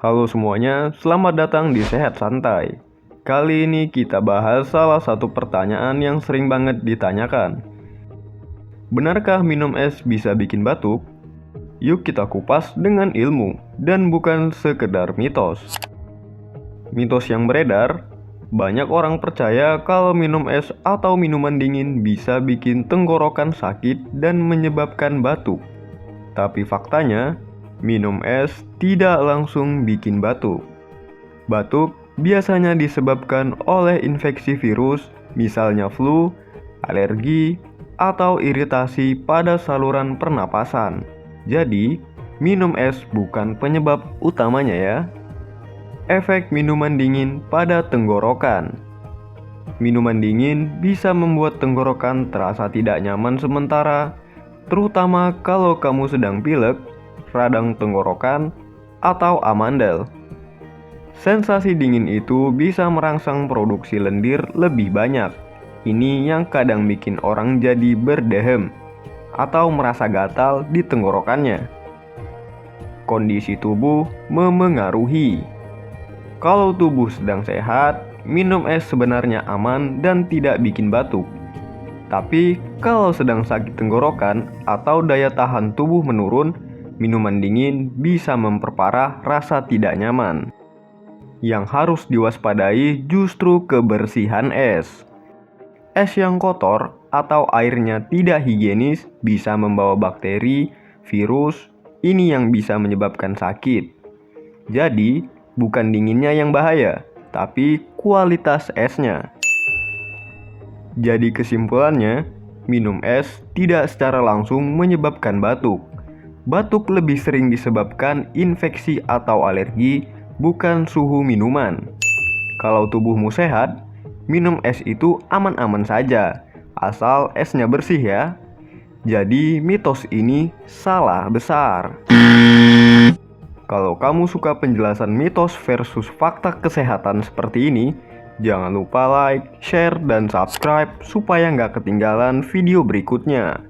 Halo semuanya, selamat datang di Sehat Santai. Kali ini kita bahas salah satu pertanyaan yang sering banget ditanyakan. Benarkah minum es bisa bikin batuk? Yuk kita kupas dengan ilmu dan bukan sekedar mitos. Mitos yang beredar, banyak orang percaya kalau minum es atau minuman dingin bisa bikin tenggorokan sakit dan menyebabkan batuk. Tapi faktanya, minum es tidak langsung bikin batuk. Batuk biasanya disebabkan oleh infeksi virus, misalnya flu, alergi, atau iritasi pada saluran pernapasan. Jadi, minum es bukan penyebab utamanya ya. Efek minuman dingin pada tenggorokan. Minuman dingin bisa membuat tenggorokan terasa tidak nyaman sementara, terutama kalau kamu sedang pilek, radang tenggorokan, atau amandel. Sensasi dingin itu bisa merangsang produksi lendir lebih banyak. Ini yang kadang bikin orang jadi berdehem atau merasa gatal di tenggorokannya. Kondisi tubuh memengaruhi. Kalau tubuh sedang sehat, minum es sebenarnya aman dan tidak bikin batuk. Tapi kalau sedang sakit tenggorokan atau daya tahan tubuh menurun, minuman dingin bisa memperparah rasa tidak nyaman. Yang harus diwaspadai justru kebersihan es. Es yang kotor atau airnya tidak higienis bisa membawa bakteri, virus, ini yang bisa menyebabkan sakit. Jadi, bukan dinginnya yang bahaya, tapi kualitas esnya. Jadi kesimpulannya, minum es tidak secara langsung menyebabkan batuk. Batuk lebih sering disebabkan infeksi atau alergi, bukan suhu minuman. Kalau tubuhmu sehat, minum es itu aman-aman saja, asal esnya bersih ya. Jadi mitos ini salah besar. Kalau kamu suka penjelasan mitos versus fakta kesehatan seperti ini, jangan lupa like, share, dan subscribe supaya nggak ketinggalan video berikutnya.